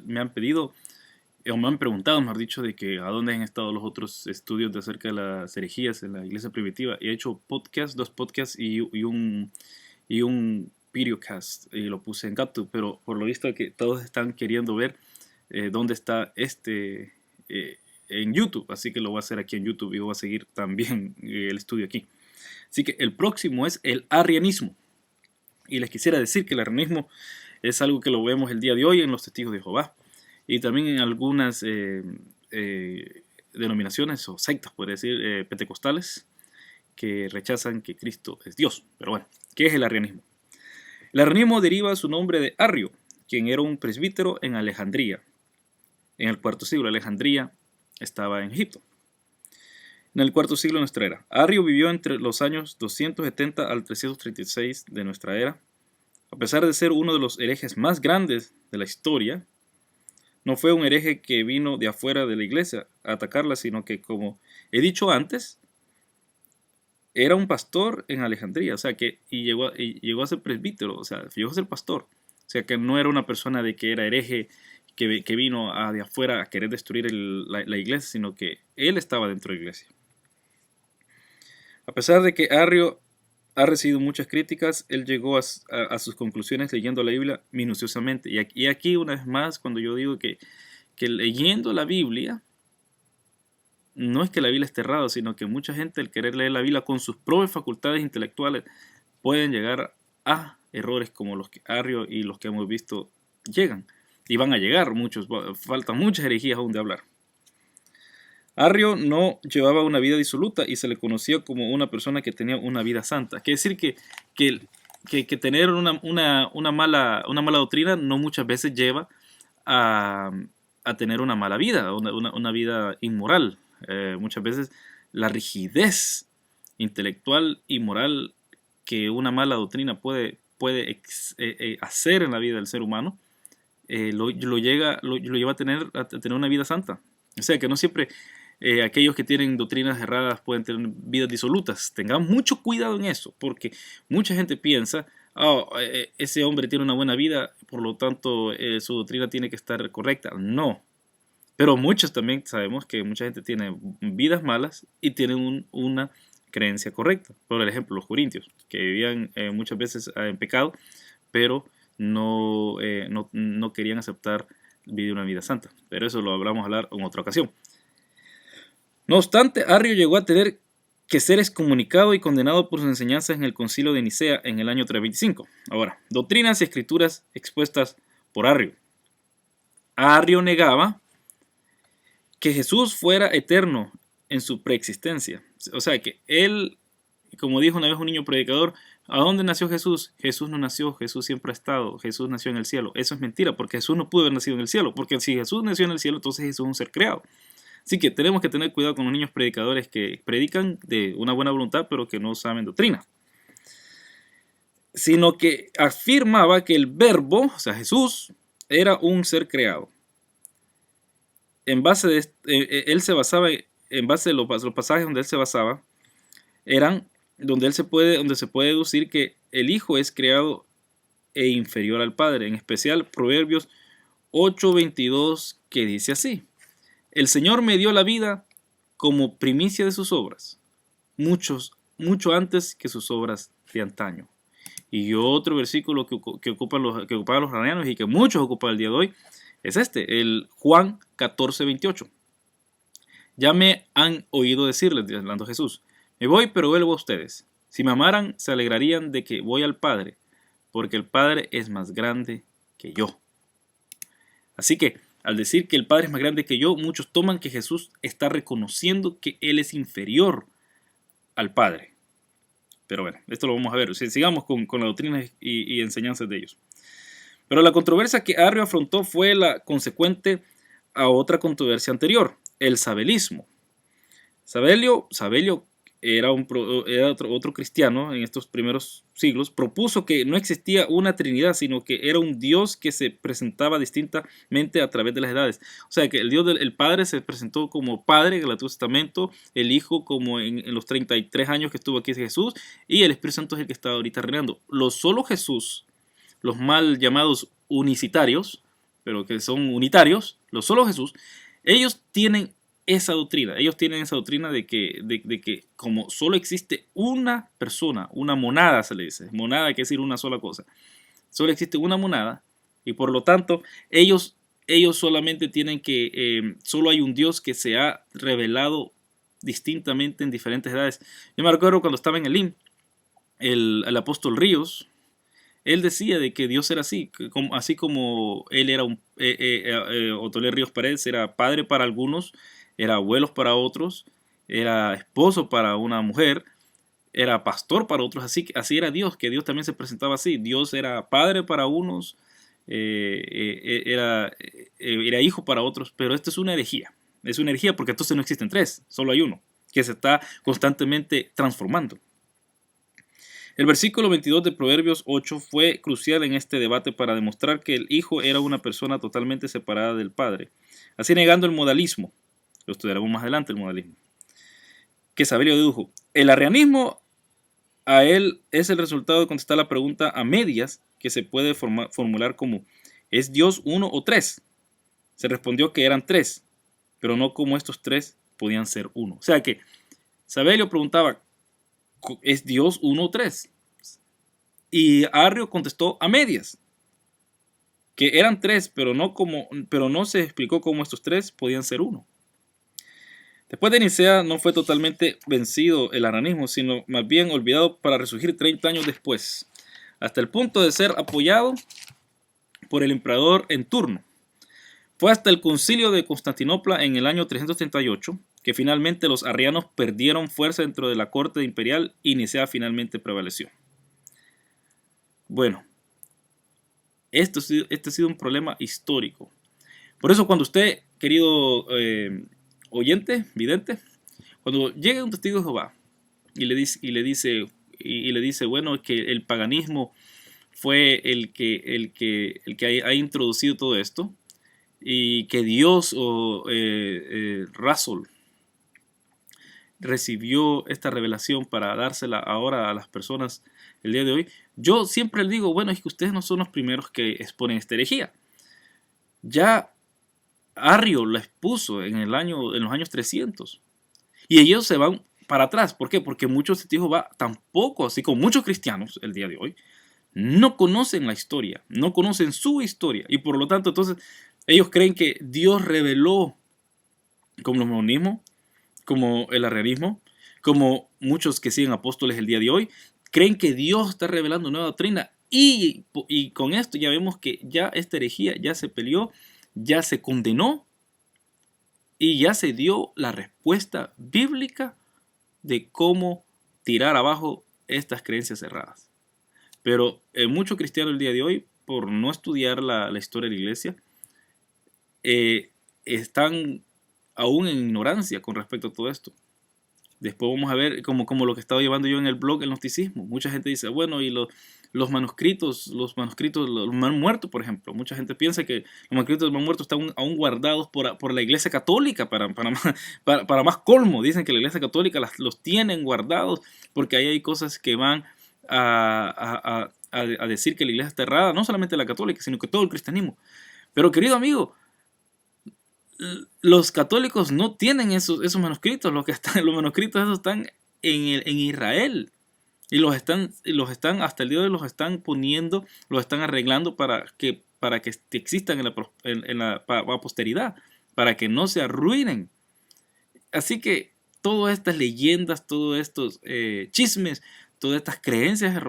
me han pedido, o me han preguntado, mejor dicho, de que a dónde han estado los otros estudios de acerca de las herejías en la iglesia primitiva. He hecho dos podcasts y un videocast, y lo puse en GapTube, pero por lo visto que todos están queriendo ver dónde está en YouTube, así que lo voy a hacer aquí en YouTube y voy a seguir también el estudio aquí. Así que el próximo es el arrianismo. Y les quisiera decir que el arrianismo es algo que lo vemos el día de hoy en los testigos de Jehová y también en algunas denominaciones o sectas, por decir, pentecostales, que rechazan que Cristo es Dios. Pero bueno, ¿qué es el arrianismo? El arrianismo deriva su nombre de Arrio, quien era un presbítero en Alejandría. En el cuarto siglo, Alejandría estaba en Egipto. En el cuarto siglo de nuestra era. Arrio vivió entre los años 270 al 336 de nuestra era. A pesar de ser uno de los herejes más grandes de la historia, no fue un hereje que vino de afuera de la iglesia a atacarla, sino que, como he dicho antes, era un pastor en Alejandría, o sea que llegó a ser presbítero, o sea, llegó a ser pastor, o sea que no era una persona de que era hereje que vino de afuera a querer destruir la iglesia, sino que él estaba dentro de la iglesia. A pesar de que Arrio ha recibido muchas críticas, él llegó a sus conclusiones leyendo la Biblia minuciosamente. Y aquí una vez más, cuando yo digo que leyendo la Biblia, no es que la Biblia esté errada, sino que mucha gente al querer leer la Biblia con sus propias facultades intelectuales pueden llegar a errores como los que Arrio y los que hemos visto llegan. Y van a llegar muchos, faltan muchas herejías aún de hablar. Arrio no llevaba una vida disoluta y se le conocía como una persona que tenía una vida santa. Quiere decir que tener una mala doctrina no muchas veces lleva a tener una mala vida, una vida inmoral. Muchas veces la rigidez intelectual y moral que una mala doctrina puede hacer en la vida del ser humano lo lleva a tener una vida santa. O sea que no siempre aquellos que tienen doctrinas erradas pueden tener vidas disolutas. Tengamos mucho cuidado en eso, porque mucha gente piensa, ese hombre tiene una buena vida, por lo tanto su doctrina tiene que estar correcta. No. Pero muchos también sabemos que mucha gente tiene vidas malas y tienen una creencia correcta. Por ejemplo, los corintios, que vivían muchas veces en pecado, pero no querían aceptar vivir una vida santa. Pero eso lo vamos a hablar en otra ocasión. No obstante, Arrio llegó a tener que ser excomunicado y condenado por sus enseñanzas en el Concilio de Nicea en el año 325. Ahora, doctrinas y escrituras expuestas por Arrio. Arrio negaba que Jesús fuera eterno en su preexistencia. O sea, que él, como dijo una vez un niño predicador, ¿a dónde nació Jesús? Jesús no nació, Jesús siempre ha estado, Jesús nació en el cielo. Eso es mentira, porque Jesús no pudo haber nacido en el cielo, porque si Jesús nació en el cielo, entonces Jesús es un ser creado. Así que tenemos que tener cuidado con los niños predicadores que predican de una buena voluntad, pero que no saben doctrina. Sino que afirmaba que el verbo, o sea, Jesús, era un ser creado. En base de él se basaba, en base de los pasajes donde él se basaba, eran donde se puede deducir que el Hijo es creado e inferior al Padre, en especial Proverbios 8:22, que dice así: el Señor me dio la vida como primicia de sus obras, mucho antes que sus obras de antaño. Y otro versículo que ocupan los ranianos y que muchos ocupan el día de hoy es el Juan 14:28. Ya me han oído decirles, hablando Jesús, me voy, pero vuelvo a ustedes. Si me amaran, se alegrarían de que voy al Padre, porque el Padre es más grande que yo. Así que, al decir que el Padre es más grande que yo, muchos toman que Jesús está reconociendo que Él es inferior al Padre. Pero bueno, esto lo vamos a ver. Sigamos con la doctrina y enseñanzas de ellos. Pero la controversia que Arrio afrontó fue la consecuente a otra controversia anterior, el sabelismo. Sabelio era otro cristiano en estos primeros siglos, propuso que no existía una trinidad, sino que era un Dios que se presentaba distintamente a través de las edades. O sea, que el Dios del Padre se presentó como Padre en el Antiguo Testamento, el Hijo como en los 33 años que estuvo aquí Jesús, y el Espíritu Santo es el que está ahorita reinando. Solo Jesús, los mal llamados unicitarios, pero que son unitarios, los solo Jesús, ellos tienen esa doctrina. Ellos tienen esa doctrina de que como solo existe una persona, una monada se le dice, monada quiere decir una sola cosa, solo existe una monada y por lo tanto ellos solamente tienen que, solo hay un Dios que se ha revelado distintamente en diferentes edades. Yo me recuerdo cuando estaba en el IM, el apóstol Ríos, él decía de que Dios era así, así como él era Otolé Ríos Paredes era padre para algunos, era abuelo para otros, era esposo para una mujer, era pastor para otros, así era Dios, que Dios también se presentaba así. Dios era padre para unos, era hijo para otros, pero esto es una herejía. Es una herejía porque entonces no existen tres, solo hay uno, que se está constantemente transformando. El versículo 22 de Proverbios 8 fue crucial en este debate para demostrar que el hijo era una persona totalmente separada del padre, así negando el modalismo. Lo estudiaremos más adelante, el modalismo. Que Sabelio dedujo. El arrianismo a él es el resultado de contestar la pregunta a medias que se puede formular como ¿es Dios uno o tres? Se respondió que eran tres, pero no como estos tres podían ser uno. O sea que Sabelio preguntaba ¿es Dios uno o tres? Y Arrio contestó a medias, que eran tres, pero no se explicó cómo estos tres podían ser uno. Después de Nicea no fue totalmente vencido el arrianismo, sino más bien olvidado para resurgir 30 años después, hasta el punto de ser apoyado por el emperador en turno. Fue hasta el concilio de Constantinopla en el año 338 que finalmente los arrianos perdieron fuerza dentro de la corte imperial y Nicea finalmente prevaleció. Bueno, este ha sido un problema histórico. Por eso cuando usted, querido oyente, vidente, cuando llega un testigo de Jehová y le dice, bueno, que el paganismo fue el que ha introducido todo esto y que Dios o Rasol recibió esta revelación para dársela ahora a las personas el día de hoy, yo siempre le digo, bueno, es que ustedes no son los primeros que exponen esta herejía. Ya Arrio la expuso en los años 300. Y ellos se van para atrás. ¿Por qué? Porque muchos testigos tampoco, así como muchos cristianos el día de hoy, no conocen la historia, no conocen su historia. Y por lo tanto, entonces, ellos creen que Dios reveló, como el mormonismo, como el arrianismo, como muchos que siguen apóstoles el día de hoy, creen que Dios está revelando nueva doctrina. Y con esto ya vemos que ya esta herejía ya se peleó, ya se condenó y ya se dio la respuesta bíblica de cómo tirar abajo estas creencias cerradas. Pero muchos cristianos el día de hoy, por no estudiar la historia de la iglesia, están aún en ignorancia con respecto a todo esto. Después vamos a ver como lo que estaba llevando yo en el blog, el gnosticismo. Mucha gente dice, bueno, y los manuscritos man muertos, por ejemplo. Mucha gente piensa que los manuscritos del man muerto están aún guardados por la iglesia católica para más colmo. Dicen que la iglesia católica los tienen guardados porque ahí hay cosas que van a decir que la iglesia está errada, no solamente la católica, sino que todo el cristianismo. Pero querido amigo, los católicos no tienen esos manuscritos. Los manuscritos esos están en Israel y los están hasta el día de hoy los están poniendo, los están arreglando para que existan en la posteridad, para que no se arruinen. Así que todas estas leyendas, todos estos chismes, todas estas creencias